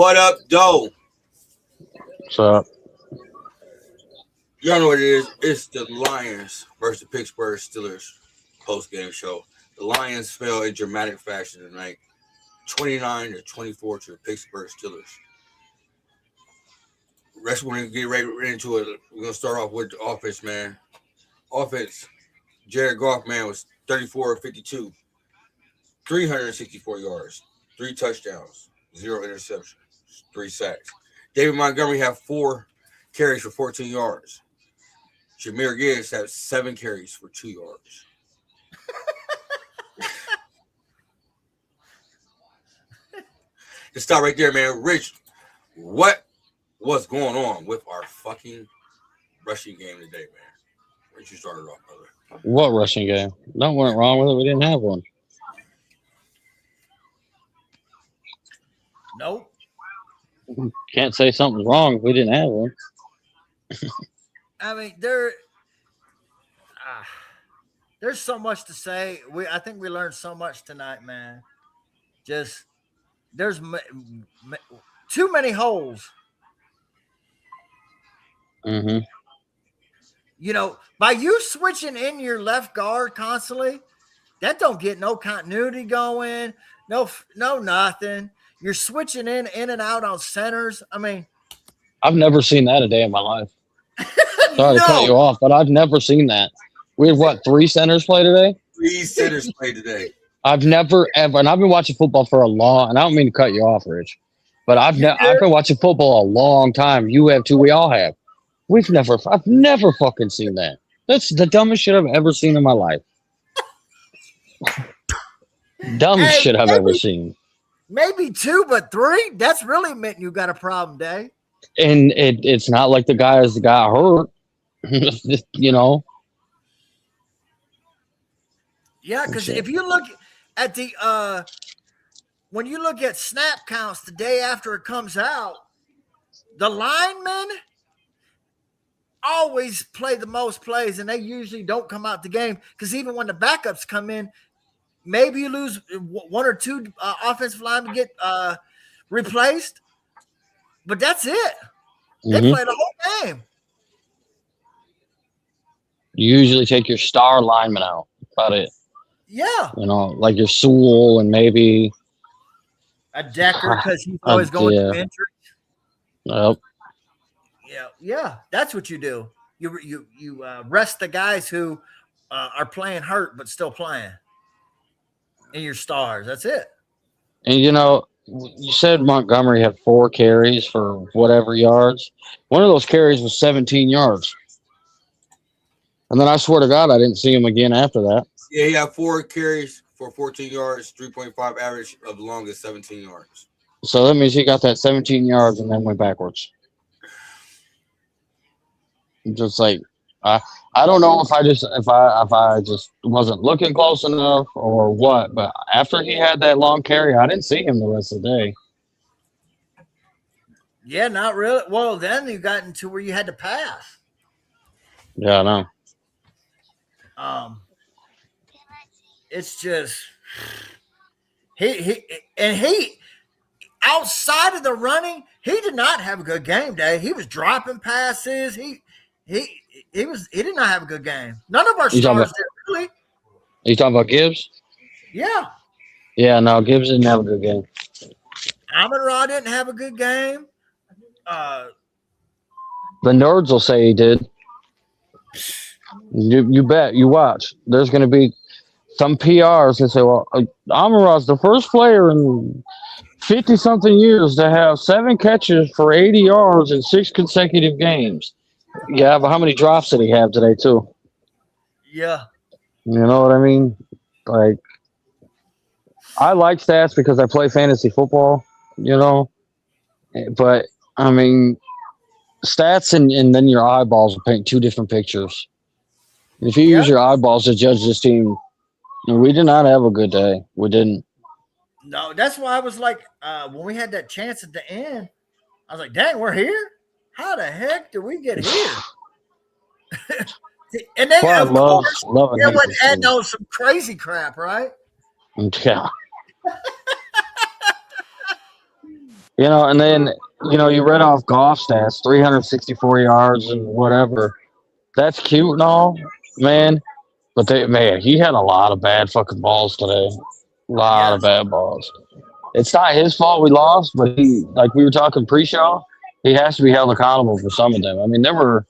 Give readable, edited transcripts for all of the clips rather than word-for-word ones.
What up, Doe? What's up? Y'all know what it is. It's the Lions versus the Pittsburgh Steelers post-game show. The Lions fell in dramatic fashion tonight, 29-24 to the Pittsburgh Steelers. Rest, we're going to get right into it. We're going to start off with the offense, man. Offense, Jared Goff, man, was 34-52, 364 yards, 3 touchdowns, 0 interceptions, 3 sacks. David Montgomery had 4 carries for 14 yards. Jahmyr Gibbs had 7 carries for 2 yards. Just stop right there, man. Rich, what's going on with our fucking rushing game today, man? Rich, you started off, brother. What rushing game? Nothing went wrong with it. We didn't have one. Nope. Can't say something's wrong if we didn't have one. I mean, there's so much to say. I think we learned so much tonight, man. Just there's too many holes. Mm-hmm. You know, by you switching in your left guard constantly, that don't get no continuity going. No, nothing. You're switching in and out on centers. I mean, I've never seen that a day in my life. Sorry to cut you off, but I've never seen that. We had 3 centers play today? 3 centers play today. I've never ever, and I've been watching football for a long, and I don't mean to cut you off, Rich, but I've been watching football a long time. You have too. We all have. I've never fucking seen that. That's the dumbest shit I've ever seen in my life. Dumbest shit I've ever seen. Maybe 2, but 3? That's really meant you got a problem, Dave. And it's not like the guys got hurt, you know. Yeah, because if you look at the when you look at snap counts the day after it comes out, the linemen always play the most plays, and they usually don't come out the game because even when the backups come in, maybe you lose 1 or 2 offensive linemen get replaced, but that's it. They play the whole game. You usually take your star lineman out. About it. Yeah. You know, like your Sewell and maybe a Decker because he's always going through injury. Yep. Yeah. That's what you do. You rest the guys who are playing hurt but still playing. And your stars. That's it. And you know, you said Montgomery had 4 carries for whatever yards. One of those carries was 17 yards. And then I swear to God, I didn't see him again after that. Yeah, he had 4 carries for 14 yards, 3.5 average of the longest 17 yards. So that means he got that 17 yards and then went backwards. Just like I don't know if I just wasn't looking close enough or what, but after he had that long carry, I didn't see him the rest of the day. Yeah, not really. Well, then you got into where you had to pass. Yeah, I know. It's just he outside of the running, he did not have a good game day. He was dropping passes. He did not have a good game. None of our stars did really. Are you talking about Gibbs? Yeah. Yeah, no, Gibbs didn't have a good game. Amon-Ra didn't have a good game. The nerds will say he did. You bet. You watch. There's going to be some PRs that say, well, Amon-Ra's the first player in 50-something years to have 7 catches for 80 yards in 6 consecutive games. Yeah, but how many drops did he have today, too? Yeah. You know what I mean? Like, I like stats because I play fantasy football, you know? But, I mean, stats and then your eyeballs will paint 2 different pictures. If you use your eyeballs to judge this team, we did not have a good day. We didn't. No, that's why I was like, when we had that chance at the end, I was like, dang, we're here? How the heck did we get here? And then, well, of course, they went adding on some crazy crap, right? Yeah. And then you read off golf stats, 364 yards and whatever. That's cute and all, man. But he had a lot of bad fucking balls today. A lot of Yes. bad balls. It's not his fault we lost, but like we were talking pre-show, he has to be held accountable for some of them. I mean, there were a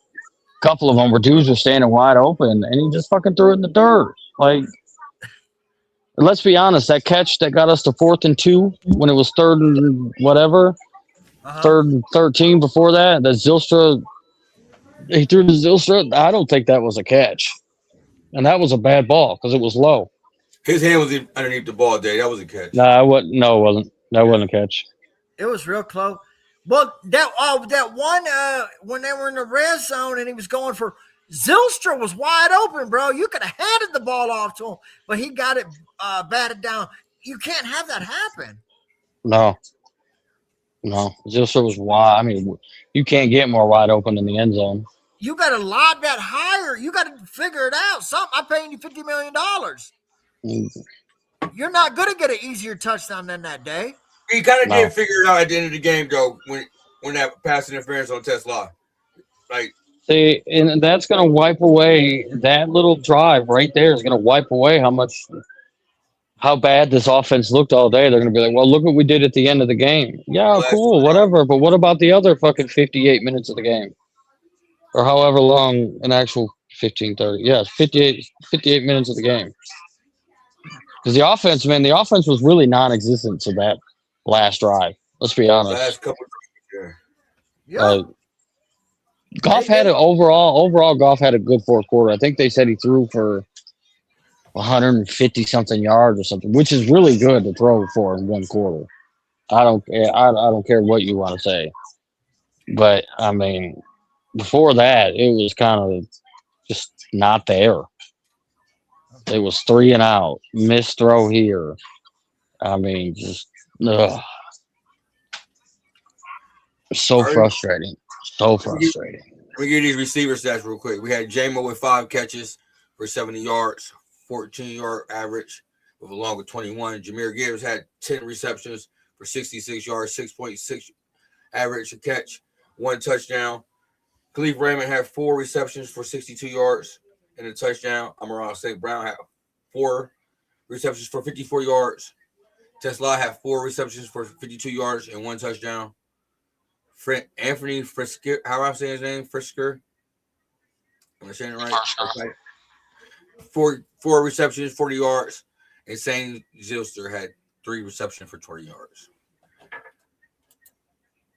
couple of them where dudes were standing wide open, and he just fucking threw it in the dirt. Like, let's be honest, that catch that got us to 4th and 2 when it was 3rd and whatever, 3rd and 13 before that Zylstra, he threw the Zylstra. I don't think that was a catch. And that was a bad ball because it was low. His hand was underneath the ball, Dave. That was a catch. No, it wasn't. That wasn't a catch. It was real close. Well, that one when they were in the red zone and he was going for Zylstra was wide open, bro. You could have handed the ball off to him, but he got it batted down. You can't have that happen. No. Zylstra was wide. I mean, you can't get more wide open in the end zone. You got to lob that higher. You got to figure it out. I'm paying you $50 million. You're not going to get an easier touchdown than that day. He kind of did figure it out at the end of the game, though, when that pass interference on Tesla. Like, see, and that's going to wipe away that little drive right there is going to wipe away how bad this offense looked all day. They're going to be like, well, look what we did at the end of the game. Yeah, cool, whatever. But what about the other fucking 58 minutes of the game? Or however long an actual 15, 30. Yeah, 58 minutes of the game. Because the offense was really non-existent to that last drive. Let's be honest. Last couple of drives, yeah. Goff had Goff had a good fourth quarter. I think they said he threw for 150 something yards or something, which is really good to throw for in one quarter. I don't care what you want to say. But I mean, before that, it was kind of just not there. It was 3 and out, missed throw here. I mean, just so frustrating. So frustrating. Let me give you these receiver stats real quick. We had J-Mo with 5 catches for 70 yards, 14-yard average with a long of 21. Jahmyr Gibbs had 10 receptions for 66 yards, 6.6 average a catch, 1 touchdown. Khalif Raymond had 4 receptions for 62 yards and a touchdown. Amon-Ra St. Brown had 4 receptions for 54 yards. Tesla had 4 receptions for 52 yards and 1 touchdown. Anthony Frisker, how am I saying his name? Frisker? Am I saying it right? 4 receptions, 40 yards. And Shane Zylstra had 3 receptions for 20 yards.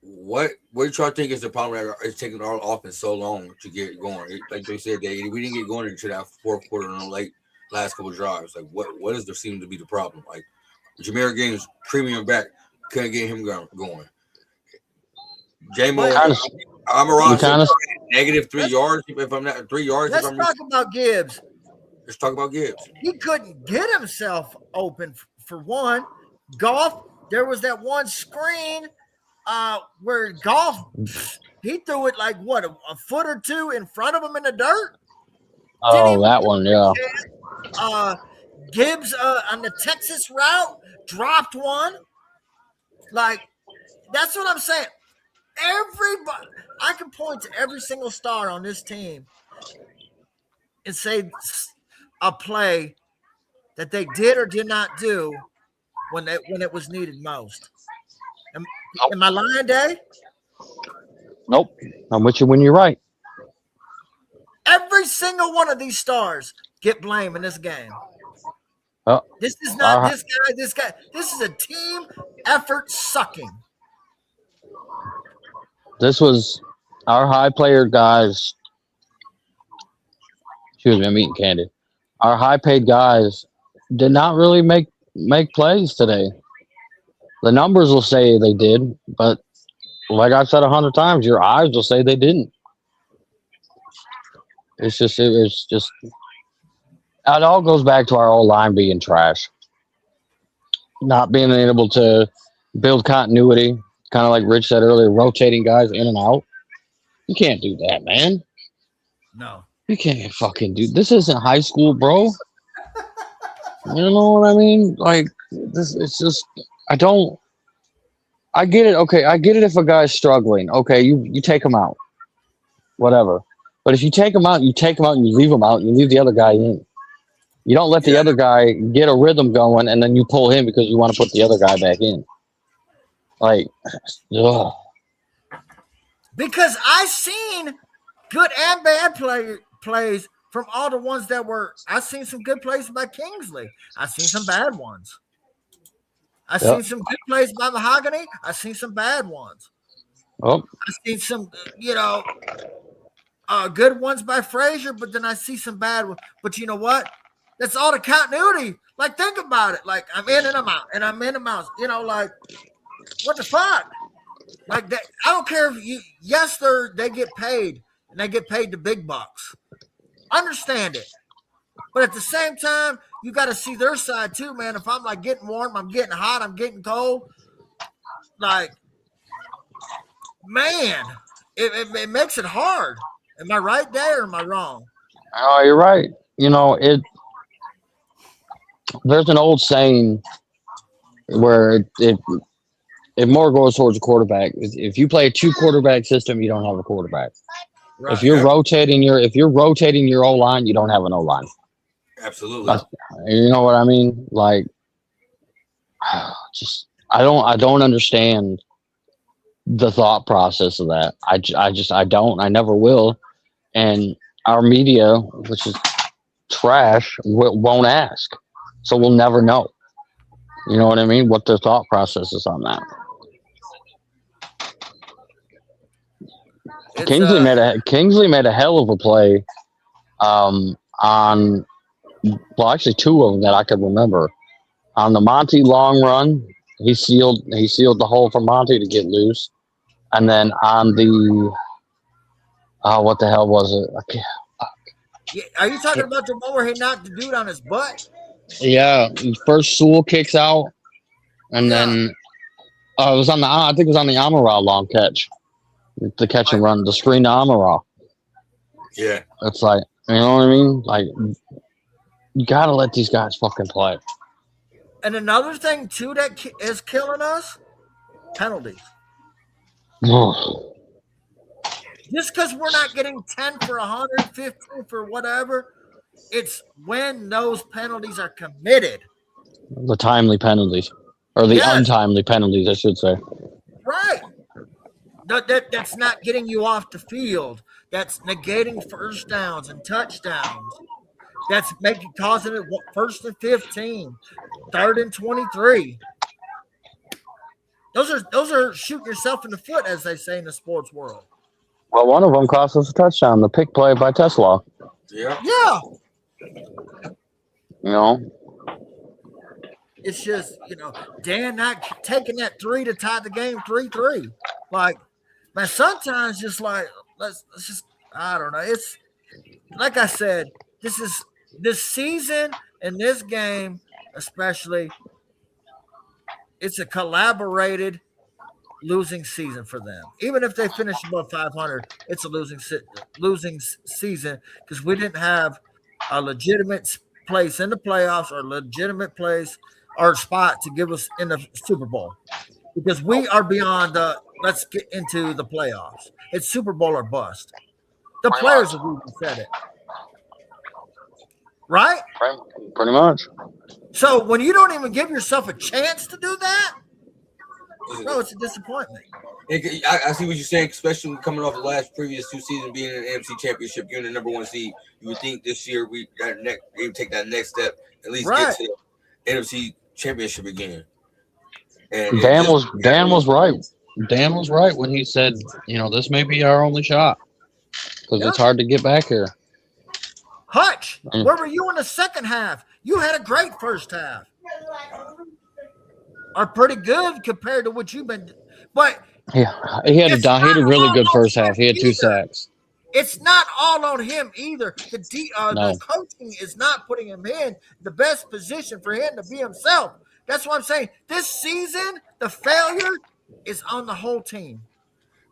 What y'all think is the problem? It's taking our offense so long to get going. Like they said, we didn't get going until that fourth quarter in the last couple of drives. Like, what does there seem to be the problem? Like, Jahmyr Gibbs premium back, couldn't get him going. J-Mo, I'm around negative 3 yards. If I'm not 3 yards, let's talk about Gibbs. Let's talk about Gibbs. He couldn't get himself open for one. Goff, there was that one screen where Goff, he threw it like what, a foot or 2 in front of him in the dirt. Oh, that one, yeah. Gibbs on the Texas route dropped one. Like, that's what I'm saying. Everybody, I can point to every single star on this team and say a play that they did or did not do when it was needed most. Am I lying, Dave? Nope. I'm with you when you're right. Every single one of these stars get blame in this game. Oh, this is not this guy. This is a team effort sucking. This was our high player guys. Excuse me, I'm eating candy. Our high paid guys did not really make plays today. The numbers will say they did, but like I've said 100 times, your eyes will say they didn't. It all goes back to our old line being trash. Not being able to build continuity, kind of like Rich said earlier, rotating guys in and out. You can't do that, man. No. You can't fucking do this. Isn't high school, bro. You know what I mean? Like this, it's just I don't. I get it. Okay, I get it if a guy's struggling. Okay, you take him out, whatever. But if you take him out, you take him out and you leave him out, and you leave the other guy in. You don't let the other guy get a rhythm going, and then you pull him because you want to put the other guy back in. Like, ugh. Because I seen good and bad plays from all the ones that were. I seen some good plays by Kingsley. I seen some bad ones. I seen some good plays by Mahogany. I seen some bad ones. Oh, I seen some, good ones by Frazier, but then I see some bad ones. But you know what? That's all the continuity. Like, think about it. Like, I'm in and I'm out, and I'm in and I'm out. Like, what the fuck? Like that. I don't care if they get paid, and they get paid the big bucks. Understand it. But at the same time, you got to see their side too, man. If I'm like getting warm, I'm getting hot, I'm getting cold. Like, man, it makes it hard. Am I right there or am I wrong? oh, you're right. There's an old saying where it more goes towards a quarterback. If you play a 2-quarterback system, you don't have a quarterback. Right. If you're rotating your O line, you don't have an O line. Absolutely. You know what I mean? Like, just I don't understand the thought process of that. I don't. I never will. And our media, which is trash, won't ask, so we'll never know. You know what I mean? What their thought process is on that. Kingsley made a hell of a play on, well, actually 2 of them that I could remember. On the Monty long run, he sealed the hole for Monty to get loose. And then on the what the hell was it? Yeah, are you talking about the one where he knocked the dude on his butt? Yeah, first Sewell kicks out, and then it was on I think it was on the Amara long catch. The catch and run, the screen to Amara. Yeah. It's like, you know what I mean? Like, you got to let these guys fucking play. And another thing, too, that is killing us, penalties. Just because we're not getting 10 for 100, 15 for whatever, it's when those penalties are committed. The timely penalties. Or the untimely penalties, I should say. Right. That's not getting you off the field. That's negating first downs and touchdowns. That's causing it 1st and 15, 3rd and 23. Those are shooting yourself in the foot, as they say in the sports world. Well, one of them cost us a touchdown, the pick play by Tesla. Yeah. Yeah. It's just, Dan not taking that 3 to tie the game 3-3. Like, man, sometimes just like, let's just, I don't know. It's like I said, this season and this game, especially, it's a collaborated losing season for them. Even if they finish above 500, it's a losing season because we didn't have a legitimate place in the playoffs or legitimate place or spot to give us in the Super Bowl because we are beyond let's get into the playoffs. It's Super Bowl or bust. The players have even said it. Right? Pretty much. So when you don't even give yourself a chance to do that, no, it's a disappointment. I see what you're saying, especially coming off the previous 2 seasons being in the NFC Championship, you're the number 1 seed. You would think this year we take that next step, at least get to the NFC Championship again. And Dan was right. Dan was right when he said, this may be our only shot because it's hard to get back here. Hutch, where were you in the second half? You had a great first half. Are pretty good compared to what you've been. But yeah, he had a really good first half. He had 2 sacks. It's not all on him either. The coaching is not putting him in the best position for him to be himself. That's what I'm saying. This season, the failure is on the whole team.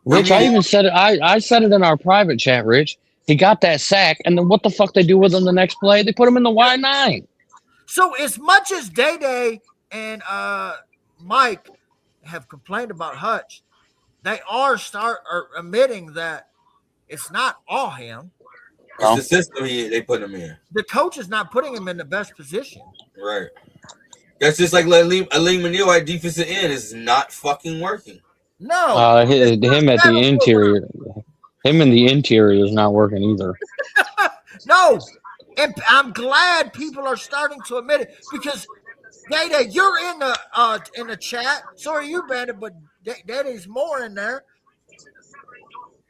Rich, I even said it. I said it in our private chat, Rich. He got that sack, and then what the fuck they do with him the next play? They put him in the Y9. So as much as Day and Mike have complained about Hutch, they are admitting that it's not all him. It's the system they put him in. The coach is not putting him in the best position. Right. That's just like Aleem Manil at defensive end is not fucking working. No. Him at the interior. Him in the interior is not working either. No. And I'm glad people are starting to admit it because Day, you're in the chat. So are you, Bandit, but Daddy's more in there.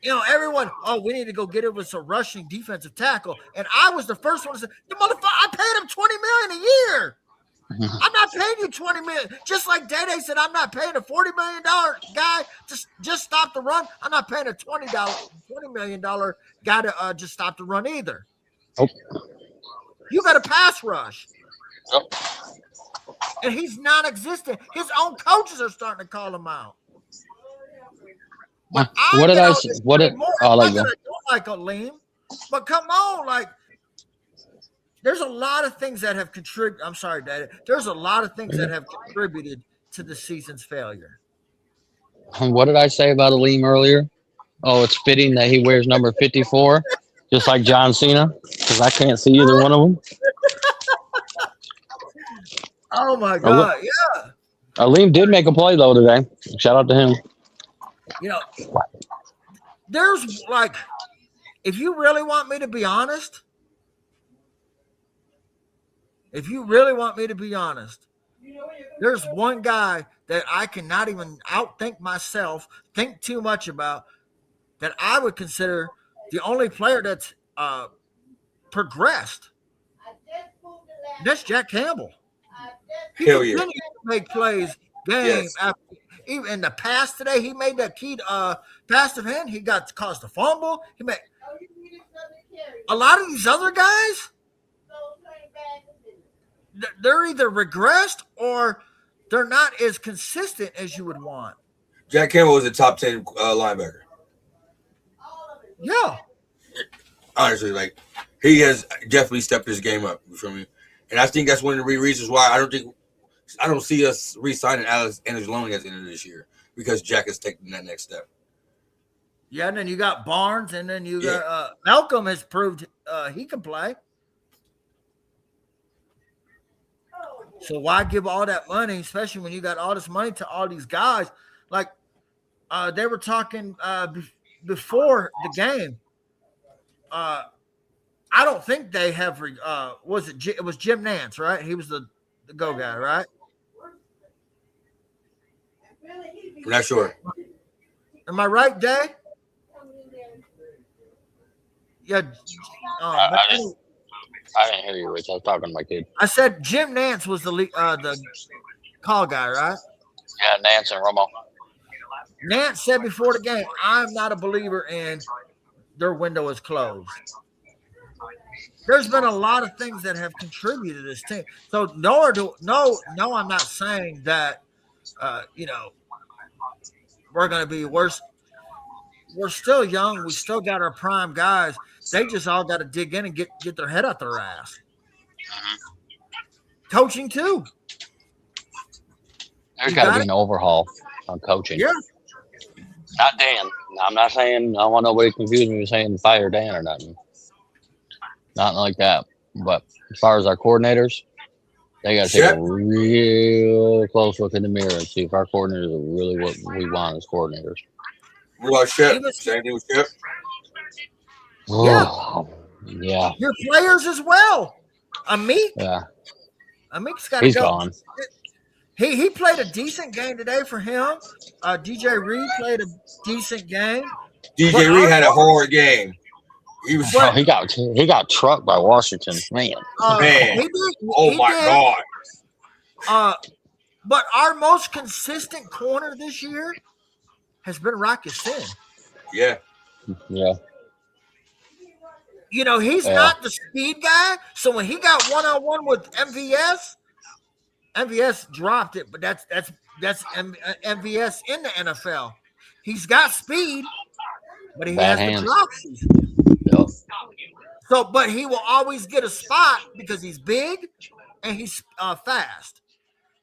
You know, everyone, we need to go get it with some rushing defensive tackle. And I was the first one to say, the motherfucker, I paid him $20 million a year. I'm not paying you $20 million. Just like Day said, I'm not paying a $40 million guy to just stop the run. I'm not paying a $20 million guy to just stop the run either. Nope. You got a pass rush. Nope. And he's non-existent. His own coaches are starting to call him out. What did I say? I don't like Aleem, but come on, like there's a lot of things that have contributed. I'm sorry, Dad. There's a lot of things that have contributed to the season's failure. What did I say about Aleem earlier? Oh, it's fitting that he wears number 54, just like John Cena, because I can't see either one of them. Oh my God! Yeah. Aleem did make a play though today. Shout out to him. You know, there's like, if you really want me to be honest, there's one guy that I cannot even outthink myself, think too much about, that I would consider the only player that's progressed. That's Jack Campbell. He continues to make plays game after. Even in the pass today, he made that key pass to him. He caused a fumble. He made a lot of these other guys. They're either regressed or they're not as consistent as you would want. Jack Campbell was a top 10 linebacker. Yeah. Honestly, like he has definitely stepped his game up. You feel me? And I think that's one of the reasons why I don't see us re-signing Alex Anzalone at the end of this year because Jack is taking that next step. Yeah, and then you got Barnes, and then you got Malcolm has proved he can play. So why give all that money, especially when you got all this money to all these guys? Like they were talking before the game. I don't think they have. It was Jim Nance, right? He was the go guy, right? I'm not sure. Am I right, Jay? Yeah. I didn't hear you, Rich. I was talking to my kid. I said Jim Nance was the call guy, right? Yeah, Nance and Romo. Nance said before the game, I'm not a believer in their window is closed. There's been a lot of things that have contributed to this team. So no, I'm not saying that we're going to be worse. We're still young. We still got our prime guys. They just all got to dig in and get their head out their ass. Coaching too. There's got to be an overhaul on coaching. Yeah. Not Dan. I'm not saying I don't want nobody confused me with saying fire Dan or nothing. Nothing like that. But as far as our coordinators, they got to take a real close look in the mirror and see if our coordinators are really what we want as coordinators. What about Shep? Same thing with Shep? Yeah. Your players as well. Amit. Yeah. Amit's got to go. He's gone. He played a decent game today for him. DJ Reed played a decent game. DJ Reed had a hard game. He got trucked by Washington. Man. Man. Oh my God. But our most consistent corner this year has been Rocky Sin. Yeah. Yeah. You know, he's not the speed guy. So when he got one-on-one with MVS dropped it, but that's MVS in the NFL. He's got speed, but he has the drop season. Yep. So, but he will always get a spot because he's big and he's fast.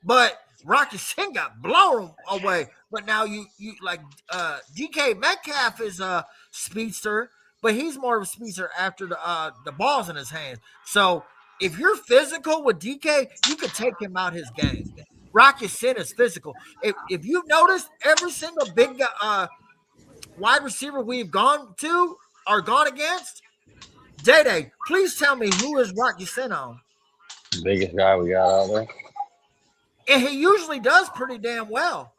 But Rocky Sin got blown away. But now you like DK Metcalf is a speedster, but he's more of a speedster after the ball's in his hands. So if you're physical with DK, you could take him out his game. Rocky Sin is physical. If you've noticed, every single big wide receiver we've gone to or gone against, Day, please tell me who is Rocky Sin on? Biggest guy we got out there. And he usually does pretty damn well.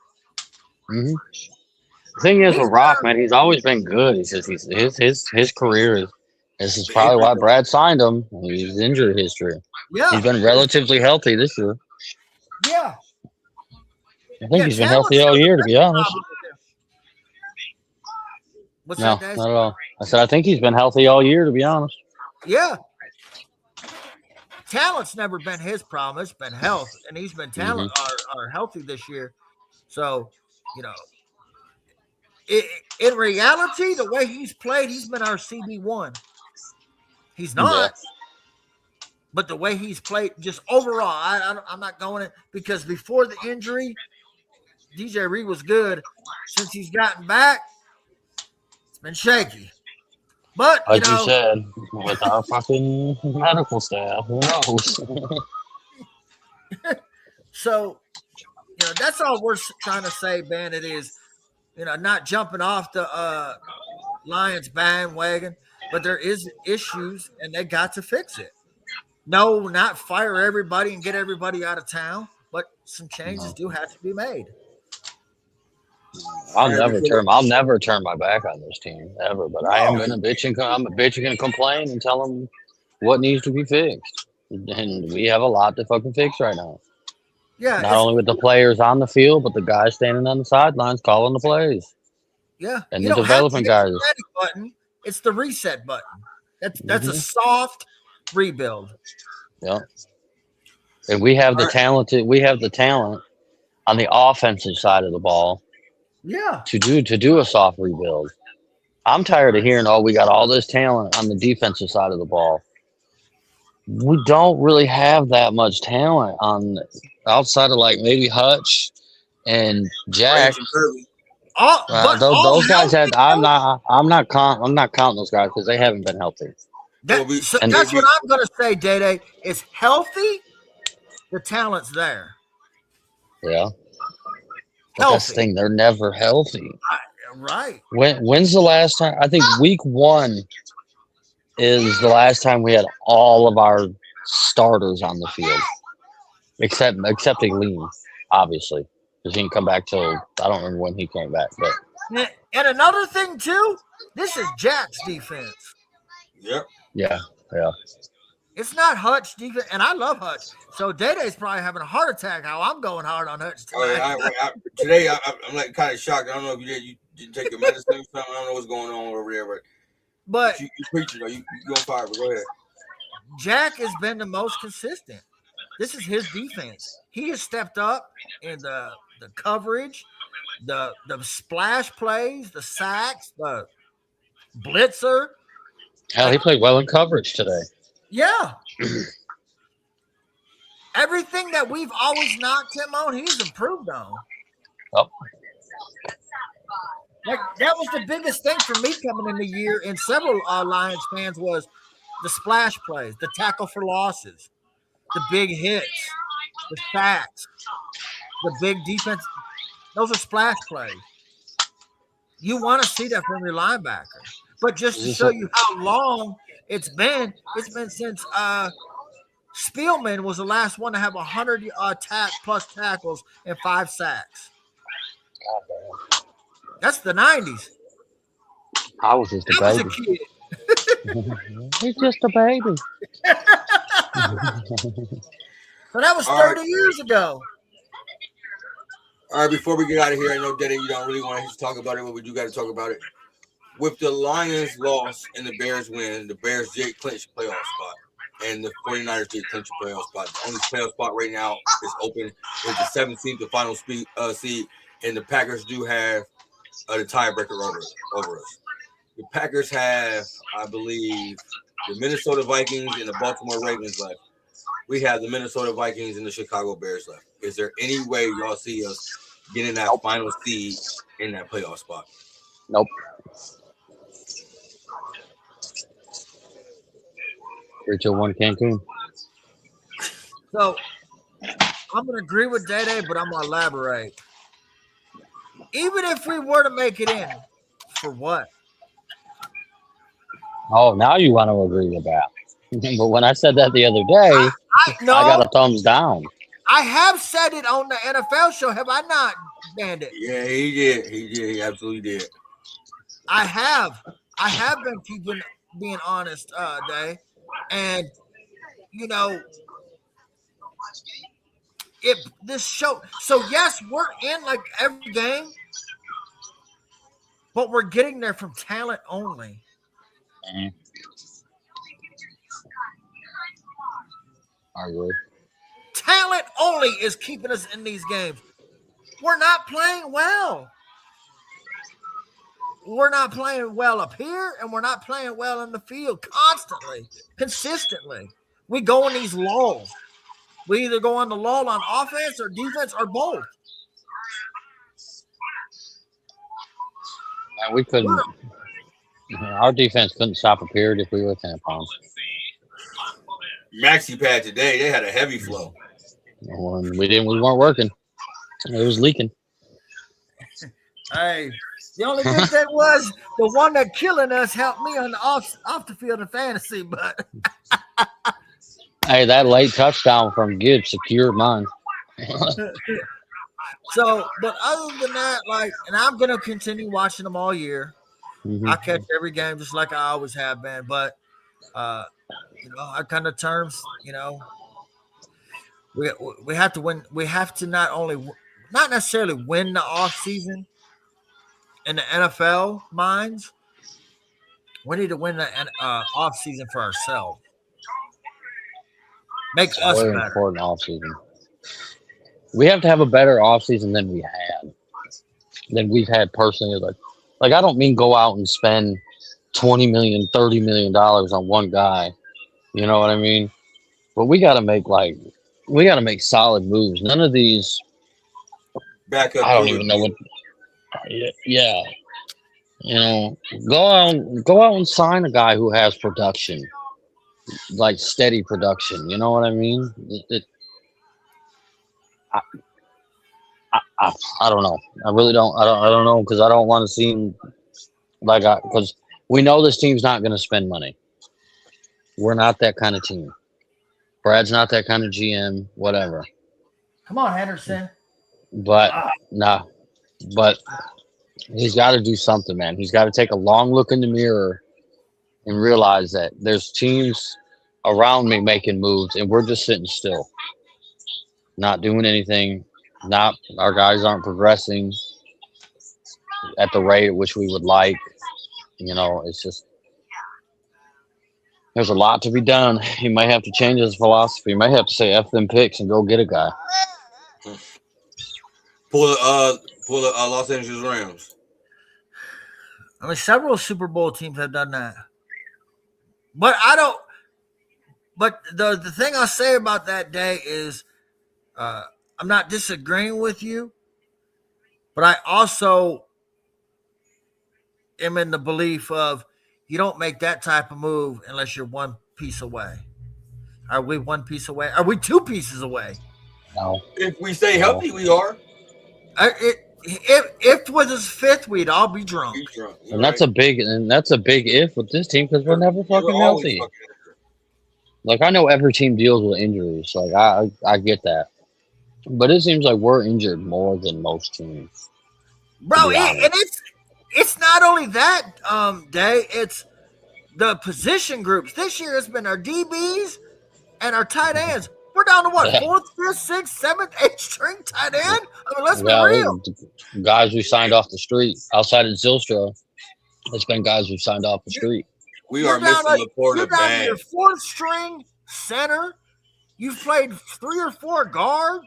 Mm-hmm. The thing is with Rock, man, he's always been good. It's just his career is. This is probably why Brad signed him. He's injury history. Yeah, he's been relatively healthy this year. Yeah, I think he's been healthy all year, to be honest. What's No, that, not at all. I said I think he's been healthy all year, to be honest. Yeah. Talent's never been his problem. It's been health, and he's been are healthy this year. So, in reality, the way he's played, he's been our CB1. He's not. Yeah. But the way he's played, just overall, I'm not going it because before the injury, DJ Reed was good. Since he's gotten back, it's been shaky. But like you said, with our fucking medical staff, who knows? So, that's all we're trying to say, Bandit, is, not jumping off the Lions bandwagon, but there is issues, and they got to fix it. No, not fire everybody and get everybody out of town, but some changes do have to be made. I'll never turn my back on this team ever. But I am gonna bitch and complain and tell them what needs to be fixed. And we have a lot to fucking fix right now. Yeah, not only with the players on the field, but the guys standing on the sidelines calling the plays. Yeah, and the development guys. The ready button. It's the reset button. That's a soft rebuild. Yeah, and we have the talent on the offensive side of the ball. Yeah. To do a soft rebuild. I'm tired of hearing, we got all this talent on the defensive side of the ball. We don't really have that much talent on outside of like maybe Hutch and Jack. Those guys had. I'm not counting those guys because they haven't been healthy. That's what I'm going to say, Day. It's healthy. The talent's there. Yeah. But that's the thing, they're never healthy. Right. When's the last time? I think week 1 is the last time we had all of our starters on the field. Excepting Lean, obviously. Because he didn't come back till, I don't remember when he came back. But and another thing, too, this is Jack's defense. Yep. Yeah. It's not Hutch defense, and I love Hutch. So Day-Day's probably having a heart attack. How I'm going hard on Hutch tonight. Today I'm like kind of shocked. I don't know if you didn't take your medicine or something. I don't know what's going on over there, but you preaching, you go fire. But go ahead. Jack has been the most consistent. This is his defense. He has stepped up in the coverage, the splash plays, the sacks, the blitzer. Hell, he played well in coverage today. Yeah. Everything that we've always knocked him on, he's improved on. Oh. Like, that was the biggest thing for me coming in the year, and several Lions fans, was the splash plays, the tackle for losses, the big hits, the sacks, the big defense. Those are splash plays. You want to see that from your linebacker. But just to show you how long it's been since Spielman was the last one to have 100 plus tackles and 5 sacks. That's the 90s. I was just a baby. He's just a baby. So that was 30 years ago. All right, before we get out of here, I know, Daddy, you don't really want to talk about it, but we do got to talk about it. With the Lions loss and the Bears win, the Bears did clinch a playoff spot, and the 49ers did clinch a playoff spot. The only playoff spot right now is open. It's the 17th, the final seed, and the Packers do have the tiebreaker over us. The Packers have, I believe, the Minnesota Vikings and the Baltimore Ravens left. we have the Minnesota Vikings and the Chicago Bears left. Is there any way y'all see us getting that final seed in that playoff spot? Nope. 3-2-1 Cancun. So I'm going to agree with Day, but I'm going to elaborate. Even if we were to make it in, for what? Oh, now you want to agree with that. But when I said that the other day, I got a thumbs down. I have said it on the NFL show, have I not, Bandit? Yeah, he did. He absolutely did. I have been being honest, Day. And, you know, if this show, so yes, we're in like every game, but we're getting there from talent only. I agree. Talent only is keeping us in these games. We're not playing well. We're not playing well up here, and we're not playing well in the field constantly, consistently. We go in these lulls. We either go on the lull on offense or defense or both. Man, we couldn't. Our defense couldn't stop a period if we were tampons. Maxi pad today, they had a heavy flow. Well, we weren't working. It was leaking. Hey, the only good thing was the one that killing us helped me on the off the field of fantasy, but hey, that late touchdown from Gibbs secured mine. So, but other than that, like, and I'm gonna continue watching them all year. Mm-hmm. I catch every game just like I always have been, but you know, I kind of terms, you know, we have to win. We have to not necessarily win the off season in the NFL minds. We need to win the off season for ourselves. Make It's us very better. important off season. We have to have a better off season than we've had personally. Like I don't mean go out and spend $20 million, $30 million on one guy. You know what I mean? But we got to make solid moves. None of these. Backup. I don't even know what. Yeah. You know, go out and sign a guy who has production, like steady production. You know what I mean? I don't know. I really don't. I don't know because I don't want to seem like because we know this team's not going to spend money. We're not that kind of team. Brad's not that kind of GM. Whatever. Come on, Henderson. But but he's got to do something, man. He's got to take a long look in the mirror and realize that there's teams around me making moves, and we're just sitting still, not doing anything. Our guys aren't progressing at the rate at which we would like. You know, it's just there's a lot to be done. He might have to change his philosophy. He might have to say F them picks and go get a guy. Pull the Los Angeles Rams. I mean, several Super Bowl teams have done that. But I don't. But the thing I'll say about that day is I'm not disagreeing with you, but I also am in the belief of you don't make that type of move unless you're one piece away. Are we one piece away? Are we 2 pieces away? No. If we stay healthy, we are. If with his 5th, we'd all be drunk. And that's a big if with this team because we're never fucking healthy. Like I know every team deals with injuries. Like I get that, but it seems like we're injured more than most teams. Bro, and it's not only that, Day. It's the position groups. This year it's been our DBs and our tight ends. We're down to what? 4th, 5th, 6th, 7th, 8th string tight end? I mean, let's be real. Guys we signed off the street outside of Zylstra. It's been guys we've signed off the street. We are missing Laporta bad. You're down to your 4th string center. You've played 3 or 4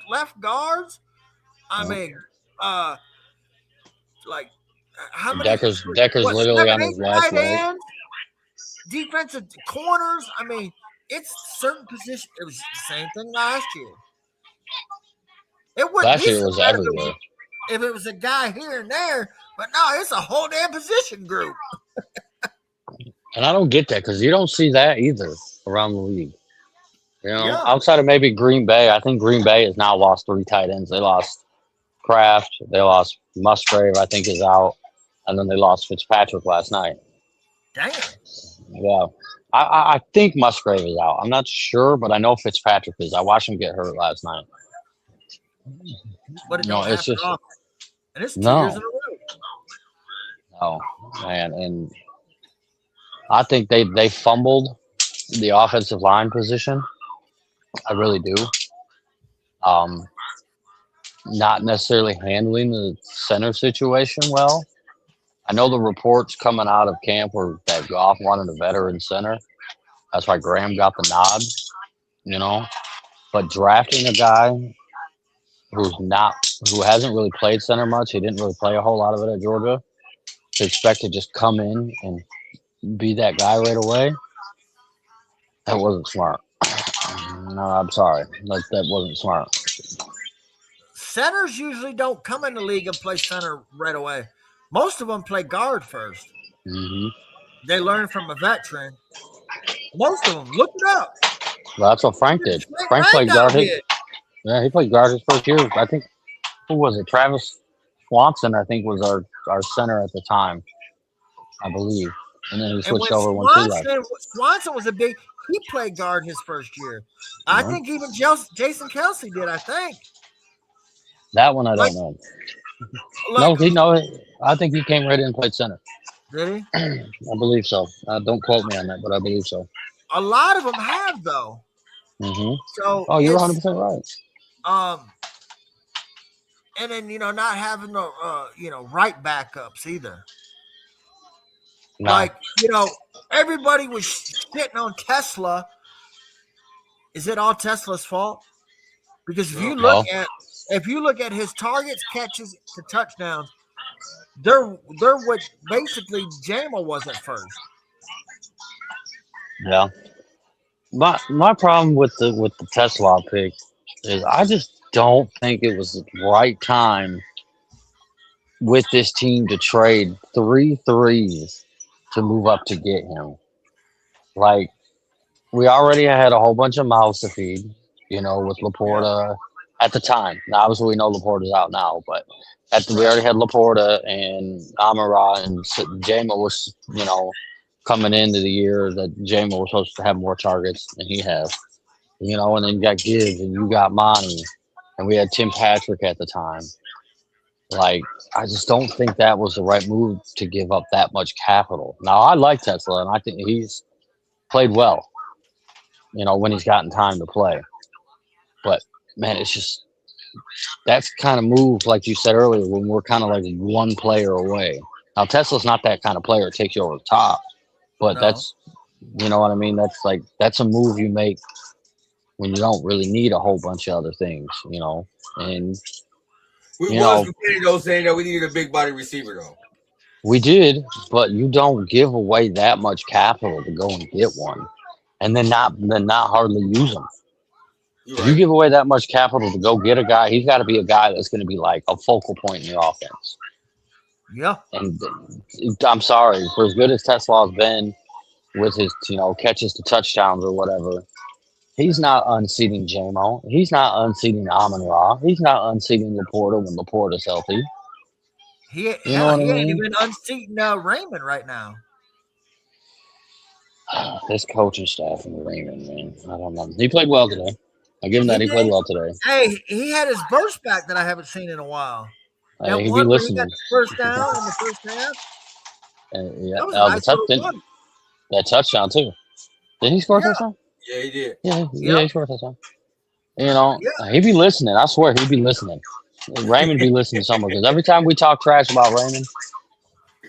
left guards. I mean, like how many? Decker's literally on his last leg. Defensive corners. I mean, it's certain position. It was the same thing last year. It wouldn't Last be year so it was bad everywhere. if it was a guy here and there, but no, it's a whole damn position group. And I don't get that because you don't see that either around the league. You know, Yeah. outside of maybe Green Bay, I think Green Bay has now lost 3 tight ends. They lost Kraft, they lost Musgrave, I think is out, and then they lost Fitzpatrick last night. Damn. Yeah. I think Musgrave is out. I'm not sure, but I know Fitzpatrick is. I watched him get hurt last night. But it No, don't it's happen just often. And it's 2 no. years in a row. Oh man, and I think they fumbled the offensive line position. I really do. Not necessarily handling the center situation well. I know the reports coming out of camp were that Goff wanted a veteran center. That's why Graham got the nod, you know. But drafting a guy who hasn't really played center much, he didn't really play a whole lot of it at Georgia, to expect to just come in and be that guy right away, that wasn't smart. No, I'm sorry. That wasn't smart. Centers usually don't come in the league and play center right away. Most of them play guard first. Mm-hmm. They learn from a veteran. Most of them. Look it up. Well, that's what Frank did. Frank Frank played guard. did. Yeah, he played guard his first year. I think, who was it? Travis Swanson, I think, was our center at the time, I believe. And then he switched over when he left. Swanson was a big. He played guard his first year. I think even Jason Kelsey did. I think that one I don't know. I think he came right in and played center. Did he? I believe so. Don't quote me on that, but I believe so. A lot of them have though. Mm-hmm. So you're 100% right. And then not having the right backups either. No. Like everybody was shitting on Tesla. Is it all Tesla's fault? Because if you look at his targets, catches to touchdowns, they're what basically Jamal was at first. Yeah. My problem with the Tesla pick is I just don't think it was the right time with this team to trade 3 threes to move up to get him. Like, we already had a whole bunch of mouths to feed, with Laporta at the time. Now, obviously, we know Laporta's out now, but we already had Laporta and Amon-Ra, and Jamal was, coming into the year that Jamal was supposed to have more targets than he has. And then you got Gibbs and you got Monty, and we had Tim Patrick at the time. Like, I just don't think that was the right move to give up that much capital. Now, I like Tesla, and I think he's played well, when he's gotten time to play. But, man, it's just that's kind of move, like you said earlier, when we're kind of like one player away. Now, Tesla's not that kind of player that takes you over the top, but that's, what I mean? That's a move you make when you don't really need a whole bunch of other things, and we was beginning though saying that we needed a big body receiver though. We did, but you don't give away that much capital to go and get one, and then not hardly use them. If you give away that much capital to go get a guy, he's got to be a guy that's going to be like a focal point in the offense. Yeah. And I'm sorry, for as good as Tesla's been with his catches to touchdowns or whatever, he's not unseating J-Mo. He's not unseating Amon-Ra. He's not unseating Laporta when Laporta's healthy. He ain't even unseating Raymond right now. This coaching staff and Raymond, man, I don't know. He played well today. I give him that. He played well today. Hey, he had his burst back that I haven't seen in a while. Hey, he be listening. He got the first down in the first half. That touchdown too. Did he score a touchdown? Yeah, he did. Yeah, he scored a touchdown. He be listening. I swear he'd be listening. Raymond be listening somewhere because every time we talk trash about Raymond,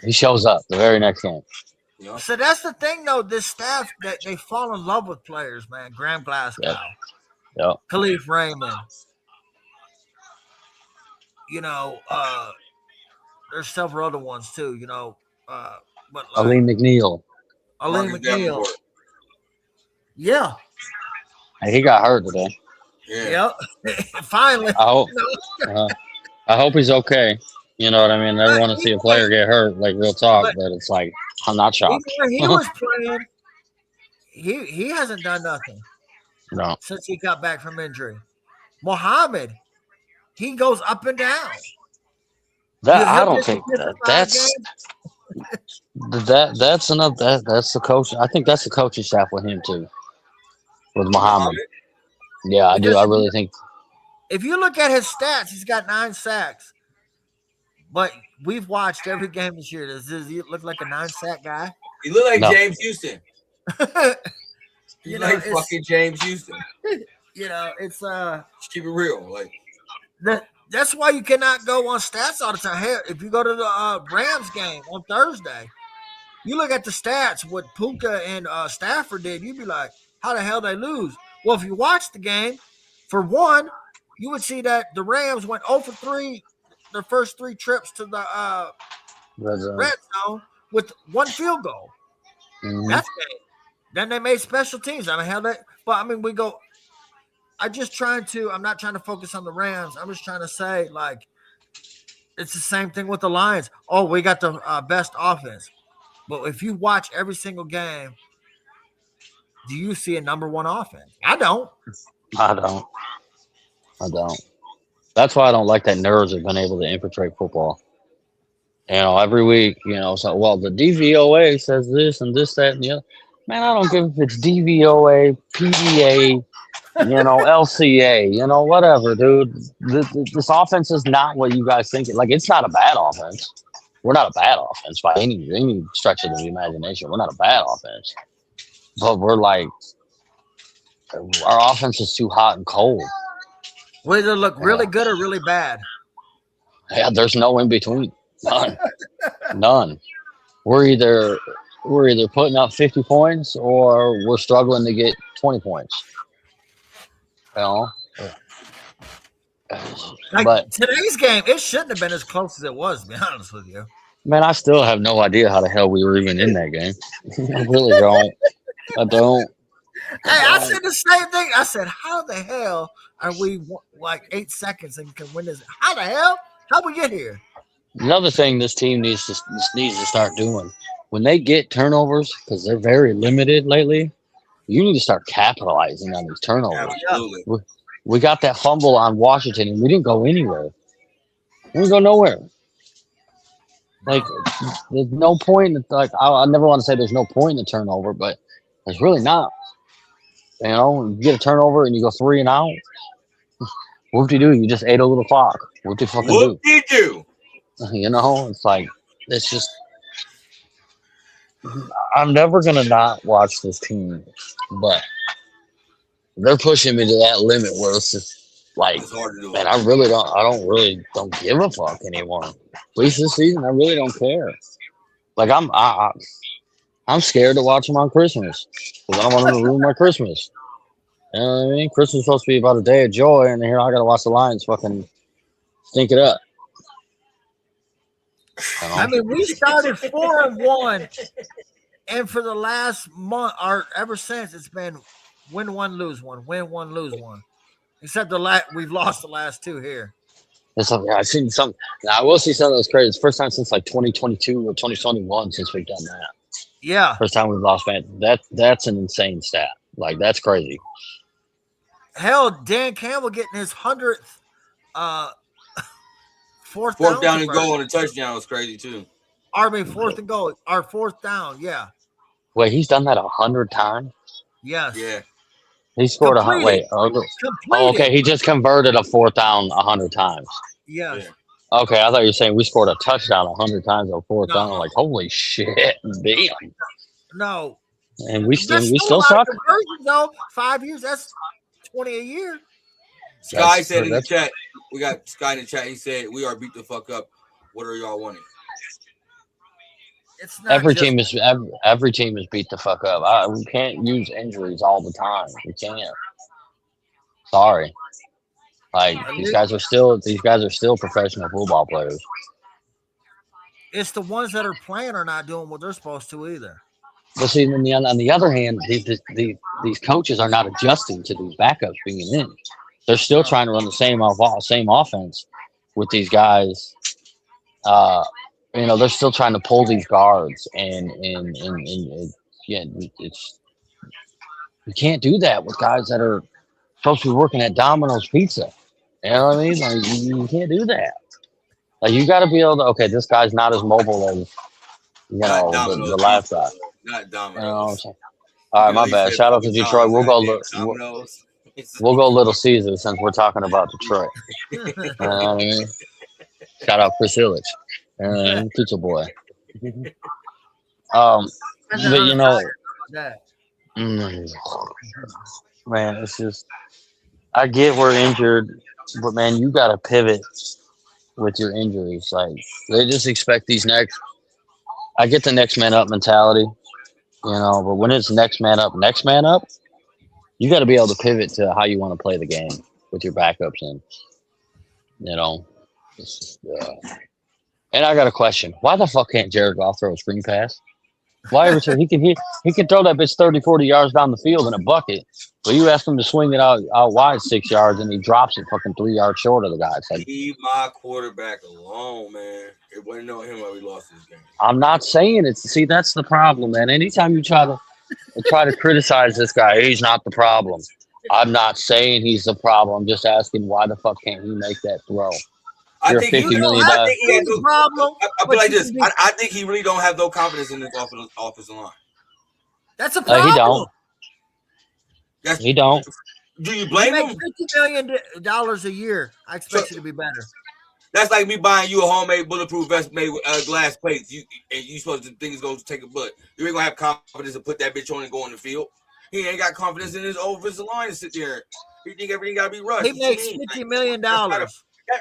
he shows up the very next game. Yeah. So that's the thing, though. This staff, they fall in love with players, man. Graham Glasgow, Khalif Raymond. There's several other ones too. Aleem McNeil. Aleem McNeil. Yeah. Hey, he got hurt today. Yeah. Yep. Finally. I hope he's okay. You know what I mean? I never want to see a player get hurt, like real talk. But it's like I'm not Even shocked. when he was playing, he hasn't done nothing No, since he got back from injury. Muhammad, he goes up and down. I don't think that's enough. That's the coach. I think that's the coaching staff with him too, with Muhammad. Yeah, I do. I really think. If you look at his stats, he's got 9 sacks. But we've watched every game this year. Does he look like a 9-sack guy? He look like James Houston. He's like fucking James Houston. It's just keep it real. Like that's why you cannot go on stats all the time. Hey, if you go to the Rams game on Thursday, you look at the stats, what Puka and Stafford did, you'd be like, how the hell they lose? Well, if you watch the game, for one, you would see that the Rams went 0 for 3 their first 3 trips to the red zone with 1 field goal. Mm-hmm. That's game. Then they made special teams. I mean, how that? But I mean, I'm not trying to focus on the Rams. I'm just trying to say, like, it's the same thing with the Lions. Oh, we got the best offense. But if you watch every single game, do you see a number 1 offense? I don't. That's why I don't like that nerds have been able to infiltrate football. Every week, the DVOA says this and this, that, and the other. Man, I don't give if it's DVOA, PDA, LCA, whatever, dude. This offense is not what you guys think. Like, it's not a bad offense. We're not a bad offense by any stretch of the imagination. We're not a bad offense. But we're like, our offense is too hot and cold. We either look really good or really bad. Yeah, there's no in between. None. We're either putting up 50 points or we're struggling to get 20 points. But today's game, it shouldn't have been as close as it was, to be honest with you. Man, I still have no idea how the hell we were even in that game. I really don't. I don't. I said the same thing. I said, how the hell are we like 8 seconds and can win this? How the hell? How'd we get here? Another thing this team needs to start doing, when they get turnovers, because they're very limited lately, you need to start capitalizing on these turnovers. Absolutely. We got that fumble on Washington, and we didn't go anywhere. We didn't go nowhere. Like, there's no point. Like, I never want to say there's no point in the turnover, but there's really not. You get a turnover and you go 3 and out. Whoop-de-doo, you just ate a little clock. Whoop-de-fucking-do. Whoop-de-doo. It's like, it's just, I'm never going to not watch this team, but they're pushing me to that limit where it's just like, man, I don't give a fuck anymore. At least this season, I really don't care. Like, I'm scared to watch them on Christmas because I don't want them to ruin my Christmas. You know what I mean? Christmas is supposed to be about a day of joy, and here I got to watch the Lions fucking stink it up. I mean, we started 4-1, and for the last month, or ever since, it's been win 1, lose 1, win 1, lose 1. Except we've lost the last 2 here. I've seen some. I will see some of those crazy. It's the first time since like 2022 or 2021 since we've done that. Yeah, first time we've lost fans. That's an insane stat. Like, that's crazy. Hell, Dan Campbell getting his 100th fourth down and goal on a touchdown was crazy too. I mean, 4th and goal, our 4th down, yeah. Wait, he's done that 100 times? Yes. Yeah. He scored 100. Wait. Okay. He just converted a 4th down 100 times. Yes. Yeah. Okay, I thought you were saying we scored a touchdown 100 times on 4th down. I'm like, holy shit, damn. No. And we still suck. Though 5 years, that's 20 a year. Sky said in the chat, we got Sky in the chat. He said, "We are beat the fuck up. What are y'all wanting?" It's not every team is beat the fuck up. We can't use injuries all the time. We can't. Sorry. Like, these guys are still professional football players. It's the ones that are playing are not doing what they're supposed to either. But see, on the other hand, these coaches are not adjusting to these backups being in. They're still trying to run the same offense with these guys. They're still trying to pull these guards, and yeah, it's you can't do that with guys that are supposed to be working at Domino's Pizza. You know what I mean? Like, you can't do that. Like, you got to be able to. Okay, this guy's not as mobile as the last guy. Not Domino's. You know what I'm saying? All right, my bad. Shout out to Detroit. We'll go Little Caesar since we're talking about Detroit. Shout out Chris Illich, Pizza Boy. But man, it's just I get we're injured, but man, you got to pivot with your injuries. Like they just expect these next. I get the next man up mentality, but when it's next man up, you got to be able to pivot to how you want to play the game with your backups in. It's just, and I got a question: why the fuck can't Jared Goff throw a screen pass? Why every time he can throw that bitch 30, 40 yards down the field in a bucket, but you ask him to swing it out wide 6 yards and he drops it fucking 3 yards short of the guy. It's like, leave my quarterback alone, man. It wasn't on him why we lost this game. I'm not saying it. See, that's the problem, man. Anytime you try to criticize this guy, he's not the problem. I'm not saying he's the problem. I'm just asking why the fuck can't he make that throw? I think $50 million. I feel like this. I think he really don't have no confidence in this offensive line. That's a problem. He don't. Do you blame him? $50 million a year. I expect you to be better. That's like me buying you a homemade bulletproof vest made with glass plates. You supposed to think it's going to take a butt. You ain't going to have confidence to put that bitch on and go on the field. He ain't got confidence in his offensive line to sit there. He think everything got to be rushed. He makes $50 million. He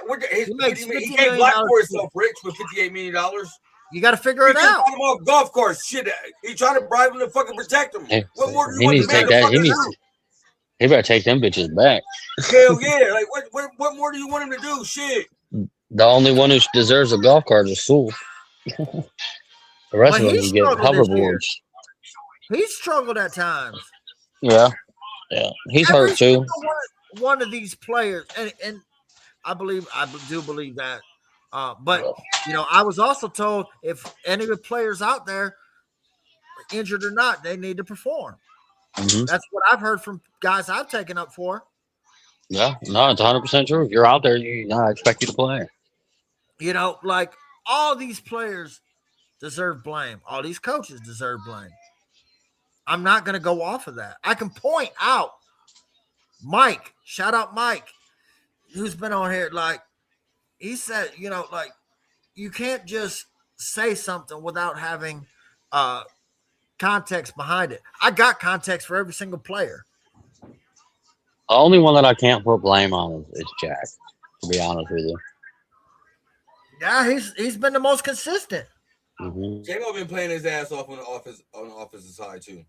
can't block for himself, Rich, with $58 million. You got to figure it out. He off golf course. Shit, he trying to bribe him to fucking protect him. What more do you want the man to fucking do? He better take them bitches back. Hell yeah! Like what more do you want him to do? Shit. The only one who deserves a golf cart is Sewell. The rest of them can get hoverboards. He struggled at times. Yeah. He's hurt too. One of these players, and I do believe that. But I was also told if any of the players out there, injured or not, they need to perform. Mm-hmm. That's what I've heard from guys I've taken up for. Yeah, no, it's 100% true. If you're out there, I expect you to play. Like all these players deserve blame. All these coaches deserve blame. I'm not going to go off of that. I can point out Mike. Shout out Mike, who's been on here. Like he said, like you can't just say something without having context behind it. I got context for every single player. The only one that I can't put blame on is Jack, to be honest with you. Yeah, he's been the most consistent. Mm-hmm. J-Mo been playing his ass off on the offensive side too.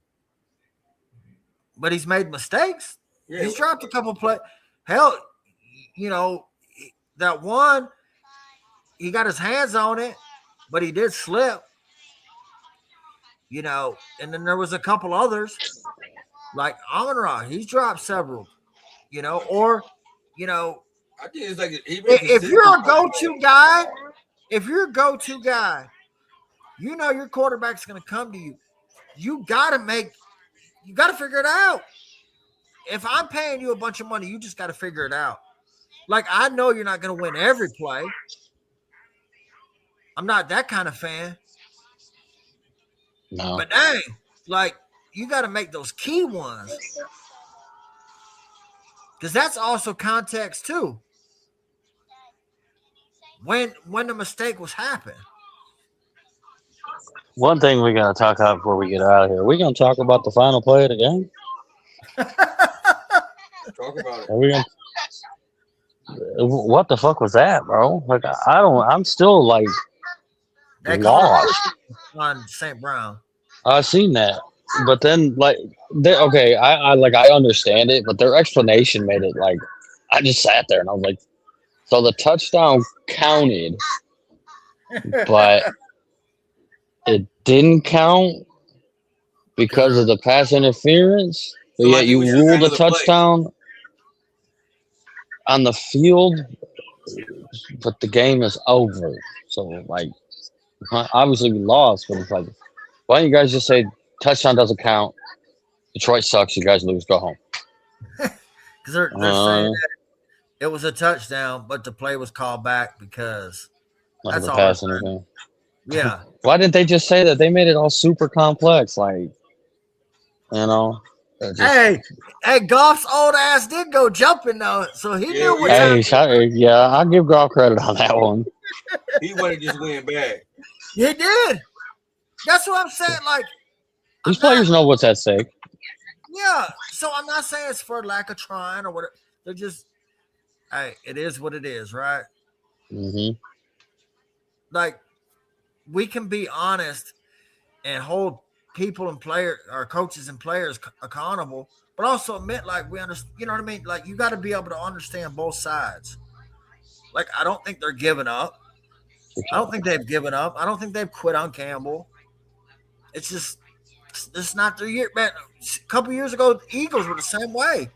But he's made mistakes. Yeah, he's dropped a couple plays. Hell, that one, he got his hands on it, but he did slip. And then there was a couple others, like Amon-Ra. He's dropped several. I think it's like if you're a go-to guy, your quarterback's going to come to you. You got to figure it out. If I'm paying you a bunch of money, you just got to figure it out. Like, I know you're not going to win every play. I'm not that kind of fan. No. But dang, like, you got to make those key ones. Because that's also context too. When the mistake was happening. One thing we got to talk about before we get out of here. We're going to talk about the final play of the game. Talk about it. Are we gonna... What the fuck was that, bro? Like, I'm still like lost on St. Brown. I seen that, but then okay, I understand it, but their explanation made it like I just sat there and I was like, so the touchdown counted, but it didn't count. because of the pass interference, but So I yet think you we should have ruled a another play. touchdown on the field, but the game is over. So, like, obviously we lost, but it's like, why don't you guys just say touchdown doesn't count? Detroit sucks. You guys lose. Go home. Because they're saying that it was a touchdown, but the play was called back because that's the all. pass interference. Yeah. Why didn't they just say that? They made it all super complex. Like, you know. Hey, Goff's old ass did go jumping though, so he knew what. Yeah, I'll give Goff credit on that one. He wanted to just win bad. He did. That's what I'm saying. Like, these players know what's at stake. Yeah, so I'm not saying it's for lack of trying or whatever. They're just, hey, it is what it is, right? Mm-hmm. Like, we can be honest and hold people and our coaches and players accountable, but also admit, like, we understand, you know what I mean? Like, you got to be able to understand both sides. Like, I don't think they're giving up. I don't think they've given up. I don't think they've quit on Campbell. It's just, it's not their year, man. A couple years ago, the Eagles were the same way.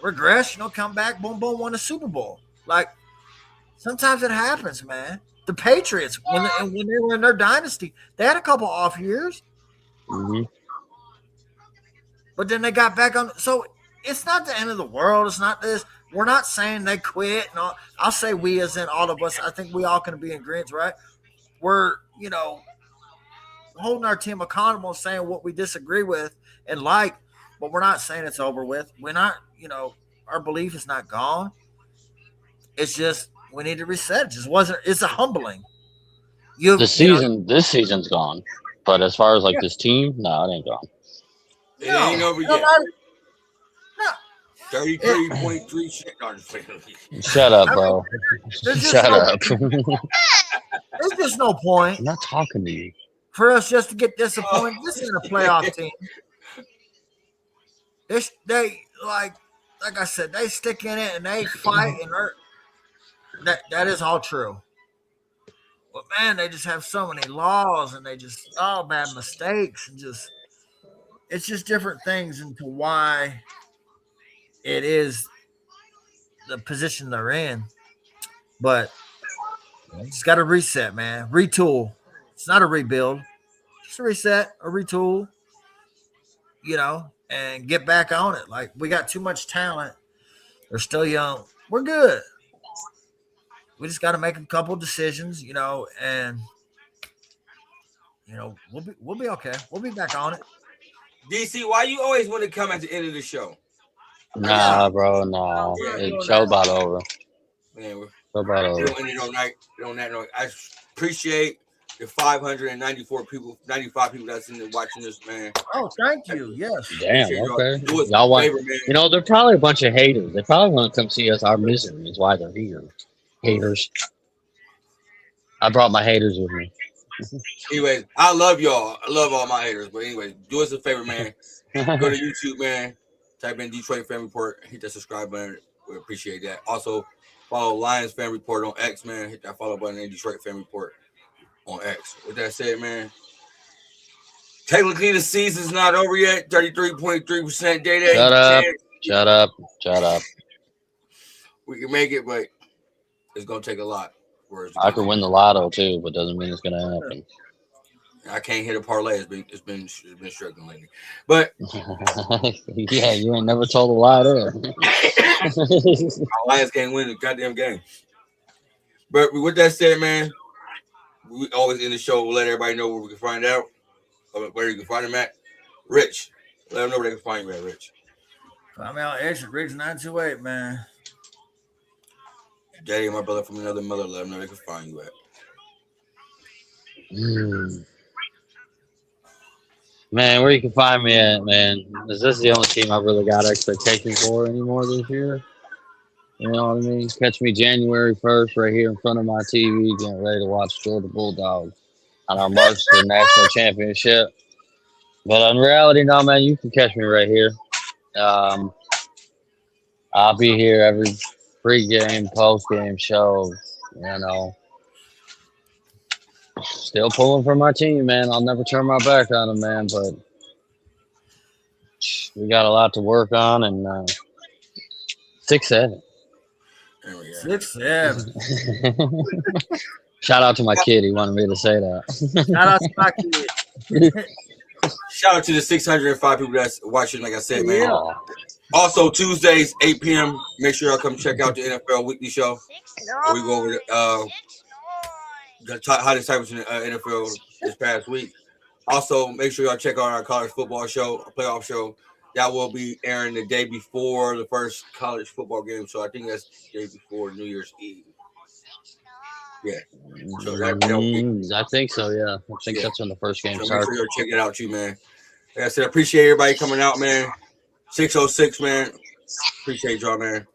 Regress, come back, boom, boom, won the Super Bowl. Like, sometimes it happens, man. The Patriots, when they were in their dynasty, they had a couple off years. Mm-hmm. But then they got back on. So it's not the end of the world. It's not this. We're not saying they quit. And I'll say we as in all of us. I think we all can be in agreement, right? We're, holding our team accountable and saying what we disagree with and like, but we're not saying it's over with. We're not, our belief is not gone. It's just we need to reset. It just wasn't. It's a humbling. This season's gone, but as far as this team, no, it ain't gone. It ain't over yet. No. 33.3 shit. Shut up, bro. Shut up. There's just no point. I'm not talking to you. For us just to get disappointed. This isn't a playoff team. They like I said, they stick in it and they fight and hurt. That is all true. But man, they just have so many laws and they just bad mistakes and it's just different things into why it is the position they're in. But you just got to reset, man. Retool. It's not a rebuild. Just a reset, a retool, and get back on it. Like, we got too much talent. They're still young. We're good. We just got to make a couple decisions, and we'll be okay. We'll be back on it. DC, why you always want to come at the end of the show? Nah, bro, no. The show about over. Man, show about over. I appreciate the 594 people, 95 people that's in there watching this, man. Oh, thank you. Yes. Damn, okay. Y'all want, they're probably a bunch of haters. They probably want to come see us. Our misery is why they're here. Haters. I brought my haters with me. Anyways, I love y'all. I love all my haters. But anyways, do us a favor, man. Go to YouTube, man. Type in Detroit Fan Report. Hit that subscribe button. We appreciate that. Also, follow Lions Fan Report on X, man. Hit that follow button in Detroit Fan Report on X. With that said, man, technically the season's not over yet. 33.3% day. Shut up. We can make it, but it's gonna take a lot. I could win the lotto too, but doesn't mean it's gonna happen. I can't hit a parlay. It's been struggling lately. But yeah, you ain't never told a lie there. Lions can't win the goddamn game. But with that said, man, we always end the show. We'll let everybody know where we can find out, where you can find them at. Rich, let them know where they can find you at, Rich. I'm out exit Riggs 928, man. Daddy and my brother from another mother, let them know they can find you at. Man, where you can find me at, man? Is this the only team I've really got expectations for anymore this year? You know what I mean? Catch me January 1st right here in front of my TV getting ready to watch Georgia Bulldogs on our march to the national championship. But in reality, no, man, you can catch me right here. I'll be here every pregame, postgame show, Still pulling for my team, man. I'll never turn my back on them, man. But we got a lot to work on, and 6-7. There we go. 6-7. Shout out to my kid. He wanted me to say that. Shout out to my kid. Shout out to the 605 people that's watching. Like I said, man. Yeah. Also, Tuesdays, 8 p.m. Make sure y'all come check out the NFL Weekly Show. Where we go over the hottest topics in the NFL this past week. Also, make sure y'all check out our college football show, a playoff show. That will be airing the day before the first college football game. So I think that's the day before New Year's Eve. Yeah. So that'll be, I think so, yeah. I think that's when the first game so starts. make sure y'all check it out, too, man. Like I said, I appreciate everybody coming out, man. 606, man. Appreciate y'all, man.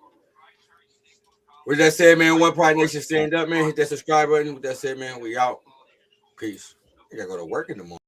With that said, man, One Pride Nation, stand up, man. Hit that subscribe button. With that said, man, we out. Peace. I gotta go to work in the morning.